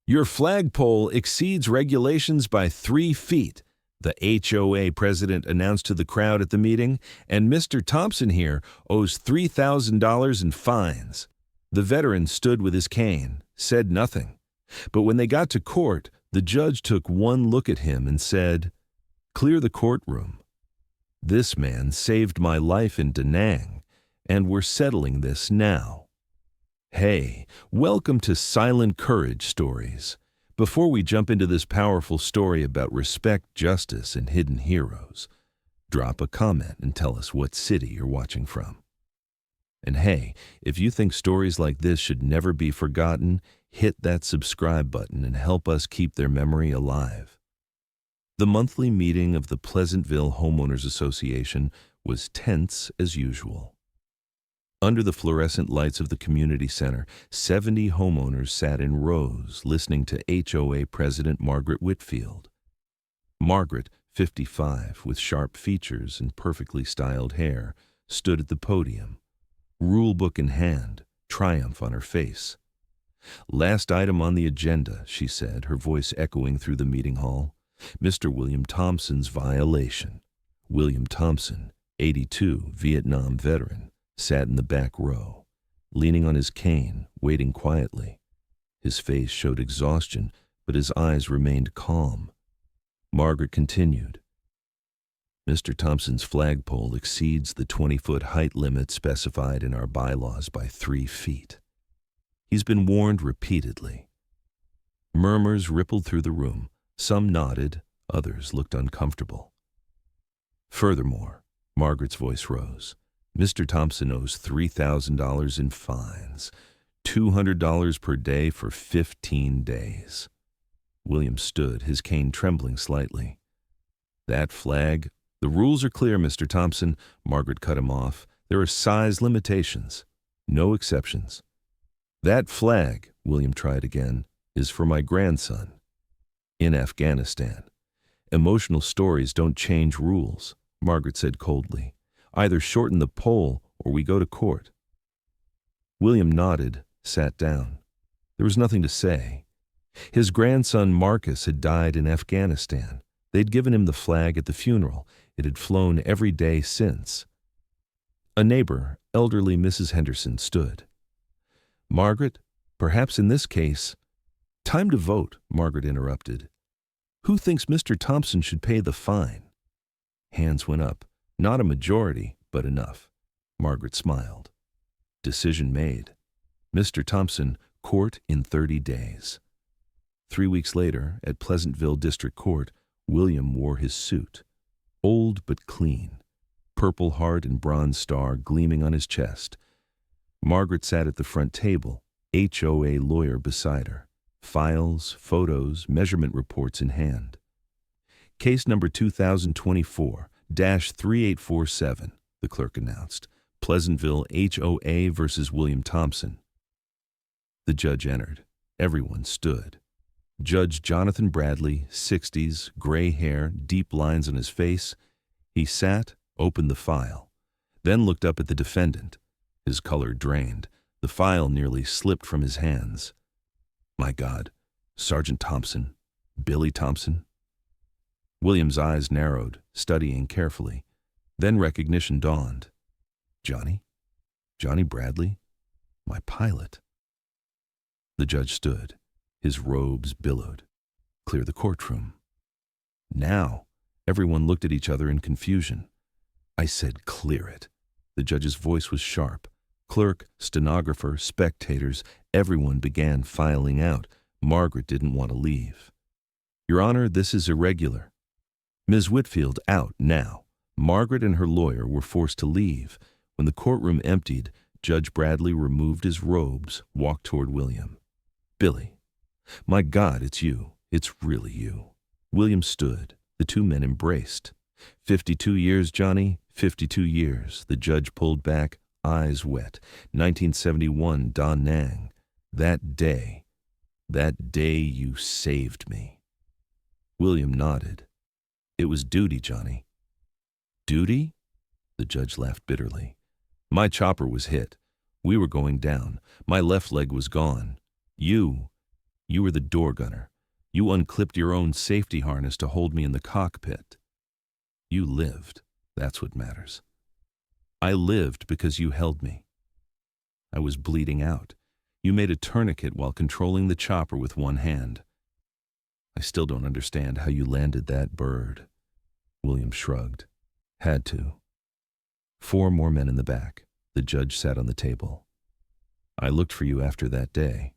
Your flagpole exceeds regulations by 3 feet, the HOA president announced to the crowd at the meeting, and Mr. Thompson here owes $3,000 in fines. The veteran stood with his cane, said nothing. But when they got to court, the judge took one look at him and said, "Clear the courtroom. This man saved my life in Da Nang, and we're settling this now." Hey, welcome to Silent Courage Stories. Before we jump into this powerful story about respect, justice, and hidden heroes, drop a comment and tell us what city you're watching from. And hey, if you think stories like this should never be forgotten, hit that subscribe button and help us keep their memory alive. The monthly meeting of the Pleasantville Homeowners Association was tense as usual. Under the fluorescent lights of the community center, 70 homeowners sat in rows listening to HOA President Margaret Whitfield. Margaret, 55, with sharp features and perfectly styled hair, stood at the podium, rulebook in hand, triumph on her face. "Last item on the agenda," she said, her voice echoing through the meeting hall. "Mr. William Thompson's violation." William Thompson, 82, Vietnam veteran, sat in the back row, leaning on his cane, waiting quietly. His face showed exhaustion, but his eyes remained calm. Margaret continued, "Mr. Thompson's flagpole exceeds the 20-foot height limit specified in our bylaws by 3 feet. He's been warned repeatedly." Murmurs rippled through the room. Some nodded, others looked uncomfortable. "Furthermore," Margaret's voice rose, "Mr. Thompson owes $3,000 in fines, $200 per day for 15 days. William stood, his cane trembling slightly. "That flag—" "The rules are clear, Mr. Thompson," Margaret cut him off. "There are size limitations, no exceptions." "That flag," William tried again, "is for my grandson in Afghanistan. Emotional stories don't change rules," Margaret said coldly. "Either shorten the pole or we go to court." William nodded, sat down. There was nothing to say. His grandson Marcus had died in Afghanistan. They'd given him the flag at the funeral. It had flown every day since. A neighbor, elderly Mrs. Henderson, stood. "Margaret, perhaps in this case—" "Time to vote," Margaret interrupted. "Who thinks Mr. Thompson should pay the fine?" Hands went up. Not a majority, but enough. Margaret smiled. Decision made. Mr. Thompson, court in 30 days. 3 weeks later, at Pleasantville District Court, William wore his suit. Old but clean. Purple Heart and Bronze Star gleaming on his chest. Margaret sat at the front table, HOA lawyer beside her. Files, photos, measurement reports in hand. "Case number 2024-3847, the clerk announced. Pleasantville HOA versus William Thompson. The judge entered. Everyone stood. Judge Jonathan Bradley, 60s, gray hair, deep lines on his face. He sat, opened the file, then looked up at the defendant. His color drained. The file nearly slipped from his hands. "My God, Sergeant Thompson, Billy Thompson?" William's eyes narrowed, studying carefully. Then recognition dawned. "Johnny? Johnny Bradley? My pilot." The judge stood. His robes billowed. "Clear the courtroom." Now, everyone looked at each other in confusion. "I said clear it." The judge's voice was sharp. Clerk, stenographer, spectators, everyone began filing out. Margaret didn't want to leave. "Your Honor, this is irregular." "Ms. Whitfield, out now." Margaret and her lawyer were forced to leave. When the courtroom emptied, Judge Bradley removed his robes, walked toward William. "Billy, my God, it's you. It's really you." William stood. The two men embraced. 52 years, Johnny, 52 years. The judge pulled back, eyes wet. 1971, Da Nang. That day you saved me." William nodded. "It was duty, Johnny." "Duty?" The judge laughed bitterly. "My chopper was hit. We were going down. My left leg was gone. You You were the door gunner. You unclipped your own safety harness to hold me in the cockpit. You lived. That's what matters. I lived because you held me. I was bleeding out. You made a tourniquet while controlling the chopper with one hand. I still don't understand how you landed that bird. William shrugged. Had to. 4 more men in the back. The judge sat on the table. I looked for you after that day.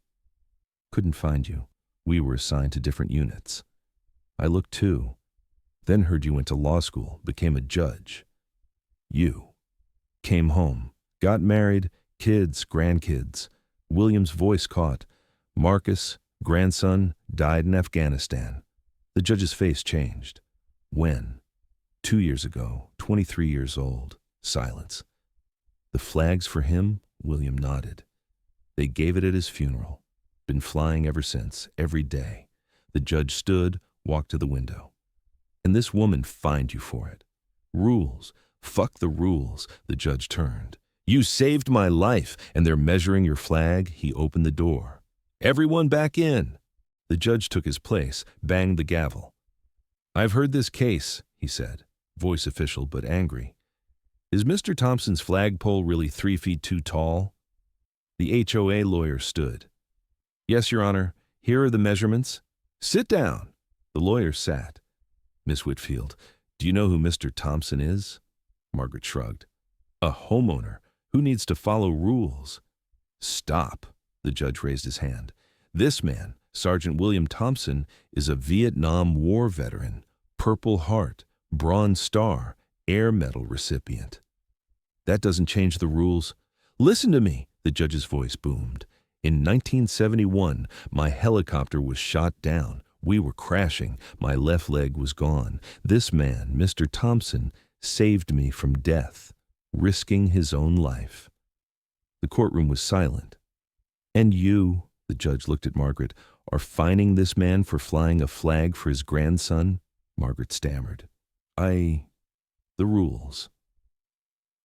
Couldn't find you. We were assigned to different units. I looked too. Then heard you went to law school, became a judge. You came home, got married, kids, grandkids. William's voice caught. Marcus, grandson, died in Afghanistan. The judge's face changed. When? 2 years ago, 23 years old. Silence. The flags for him? William nodded. They gave it at his funeral. Been flying ever since, every day. The judge stood, walked to the window. And this woman fined you for it. Rules. Fuck the rules. The judge turned. You saved my life, and they're measuring your flag. He opened the door. Everyone back in. The judge took his place, banged the gavel. I've heard this case, he said, voice official but angry. Is Mr. Thompson's flagpole really 3 feet too tall? The HOA lawyer stood. Yes, Your Honor. Here are the measurements. Sit down. The lawyer sat. Miss Whitfield, do you know who Mr. Thompson is? Margaret shrugged. A homeowner who needs to follow rules. Stop. The judge raised his hand. This man, Sergeant William Thompson, is a Vietnam War veteran, Purple Heart, Bronze Star, Air Medal recipient. That doesn't change the rules. Listen to me, the judge's voice boomed. In 1971, my helicopter was shot down. We were crashing. My left leg was gone. This man, Mr. Thompson, saved me from death, risking his own life. The courtroom was silent. And you, the judge looked at Margaret, are fining this man for flying a flag for his grandson? Margaret stammered. The rules.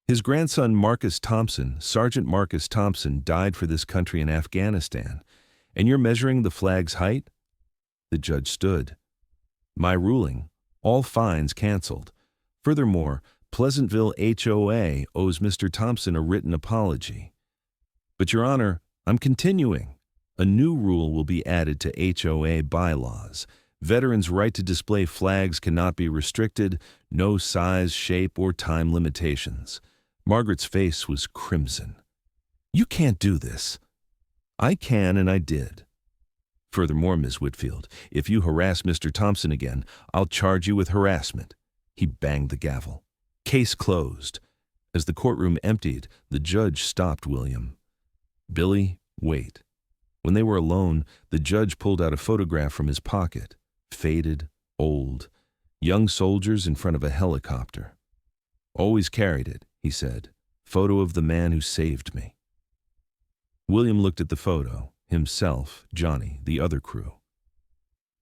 His grandson, Marcus Thompson, Sergeant Marcus Thompson, died for this country in Afghanistan, and you're measuring the flag's height? The judge stood. My ruling, all fines canceled. Furthermore, Pleasantville HOA owes Mr. Thompson a written apology. But, Your Honor, I'm continuing. A new rule will be added to HOA bylaws. Veterans' right to display flags cannot be restricted, no size, shape, or time limitations. Margaret's face was crimson. You can't do this. I can, and I did. Furthermore, Ms. Whitfield, if you harass Mr. Thompson again, I'll charge you with harassment. He banged the gavel. Case closed. As the courtroom emptied, the judge stopped William. Billy, wait. When they were alone, the judge pulled out a photograph from his pocket. Faded, old, young soldiers in front of a helicopter. Always carried it, he said. Photo of the man who saved me. William looked at the photo. Himself, Johnny, the other crew.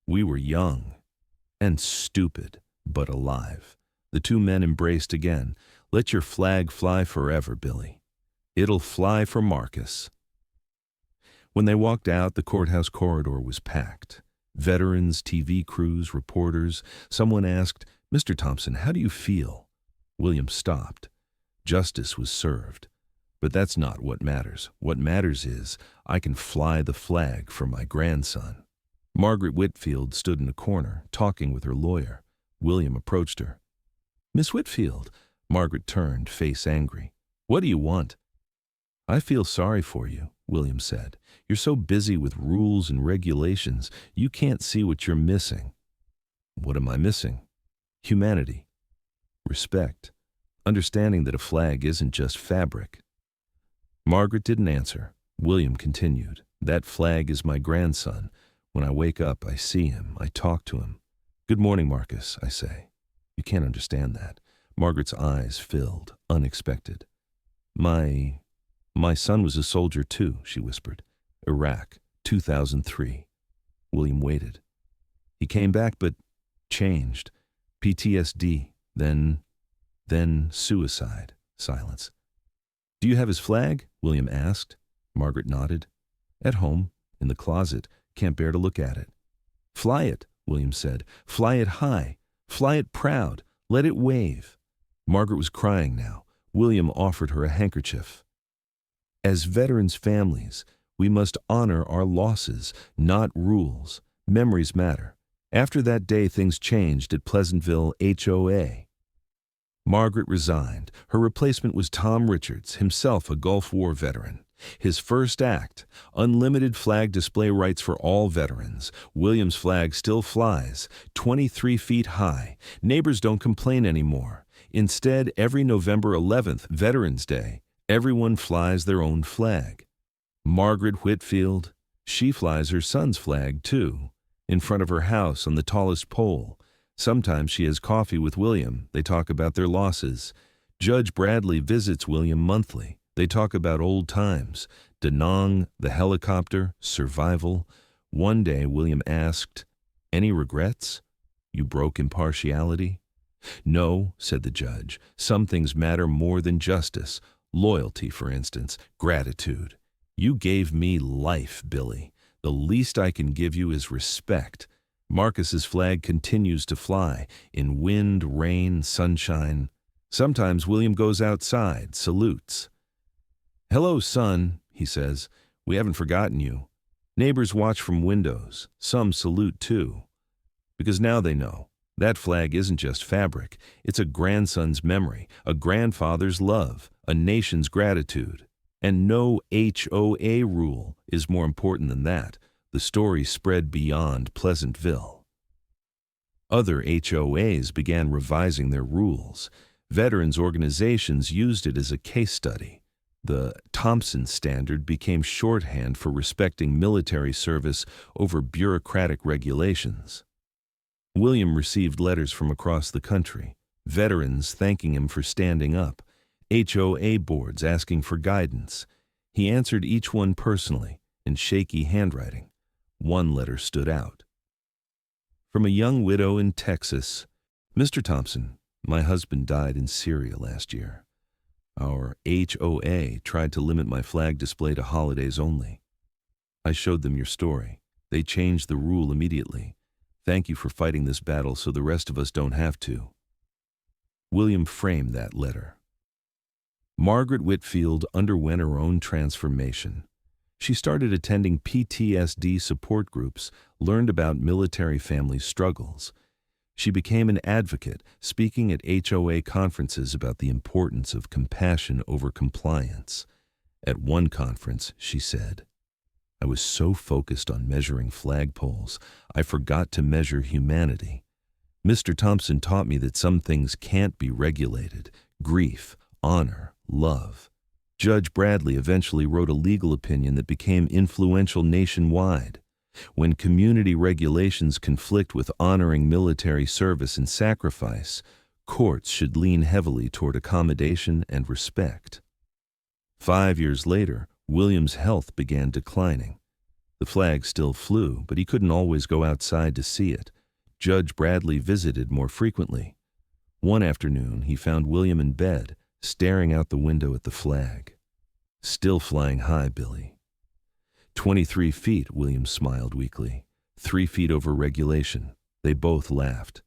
We were young and stupid, but alive. The 2 men embraced again. Let your flag fly forever, Billy. It'll fly for Marcus. When they walked out, the courthouse corridor was packed. Veterans, TV crews, reporters. Someone asked, Mr. Thompson, how do you feel? William stopped. Justice was served. But that's not what matters. What matters is I can fly the flag for my grandson. Margaret Whitfield stood in a corner, talking with her lawyer. William approached her. Miss Whitfield. Margaret turned, face angry. What do you want? I feel sorry for you, William said. You're so busy with rules and regulations, you can't see what you're missing. What am I missing? Humanity. Respect. Understanding that a flag isn't just fabric. Margaret didn't answer. William continued. That flag is my grandson. When I wake up, I see him. I talk to him. Good morning, Marcus, I say. You can't understand that. Margaret's eyes filled, unexpected. My son was a soldier too, she whispered. Iraq, 2003. William waited. He came back but changed. PTSD, then suicide. Silence. Do you have his flag? William asked. Margaret nodded. At home, in the closet, Can't bear to look at it. Fly it, William said. Fly it high. Fly it proud. Let it wave. Margaret was crying now. William offered her a handkerchief. As veterans' families, we must honor our losses, not rules. Memories matter. After that day, things changed at Pleasantville HOA. Margaret resigned. Her replacement was Tom Richards, himself a Gulf War veteran. His first act, unlimited flag display rights for all veterans. William's flag still flies, 23 feet high. Neighbors don't complain anymore. Instead, every November 11th, Veterans Day, everyone flies their own flag. Margaret Whitfield, she flies her son's flag too, in front of her house on the tallest pole. Sometimes she has coffee with William. They talk about their losses. Judge Bradley visits William monthly. They talk about old times, Da Nang, the helicopter, survival. One day, William asked, "Any regrets? You broke impartiality?" "No," said the judge. "Some things matter more than justice. Loyalty, for instance, gratitude. You gave me life, Billy. The least I can give you is respect." Marcus's flag continues to fly, in wind, rain, sunshine. Sometimes William goes outside, salutes. "Hello, son," he says. "We haven't forgotten you." Neighbors watch from windows. Some salute too. Because now they know. That flag isn't just fabric. It's a grandson's memory, a grandfather's love, a nation's gratitude. And no HOA rule is more important than that. The story spread beyond Pleasantville. Other HOAs began revising their rules. Veterans organizations used it as a case study. The Thompson standard became shorthand for respecting military service over bureaucratic regulations. William received letters from across the country, veterans thanking him for standing up, HOA boards asking for guidance. He answered each one personally, in shaky handwriting. One letter stood out. From a young widow in Texas, "Mr. Thompson, my husband died in Syria last year. Our HOA tried to limit my flag display to holidays only. I showed them your story. They changed the rule immediately. Thank you for fighting this battle so the rest of us don't have to." William framed that letter. Margaret Whitfield underwent her own transformation. She started attending PTSD support groups, learned about military family struggles. She became an advocate, speaking at HOA conferences about the importance of compassion over compliance. At one conference, she said, "I was so focused on measuring flagpoles, I forgot to measure humanity. Mr. Thompson taught me that some things can't be regulated: grief, honor, love." Judge Bradley eventually wrote a legal opinion that became influential nationwide. When community regulations conflict with honoring military service and sacrifice, courts should lean heavily toward accommodation and respect. 5 years later, William's health began declining. The flag still flew, but he couldn't always go outside to see it. Judge Bradley visited more frequently. One afternoon, he found William in bed, staring out the window at the flag. "Still flying high, Billy." 23 feet, William smiled weakly. 3 feet over regulation. They both laughed.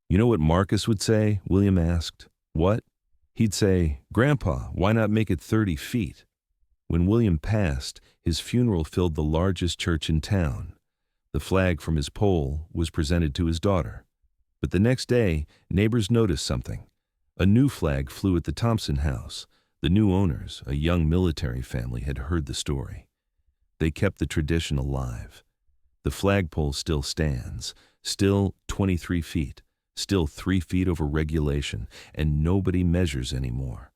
"You know what Marcus would say?" William asked. "What?" He'd say, "Grandpa, why not make it 30 feet? When William passed, his funeral filled the largest church in town. The flag from his pole was presented to his daughter. But the next day, neighbors noticed something. A new flag flew at the Thompson house. The new owners, a young military family, had heard the story. They kept the tradition alive. The flagpole still stands, still 23 feet, still 3 feet over regulation, and nobody measures anymore.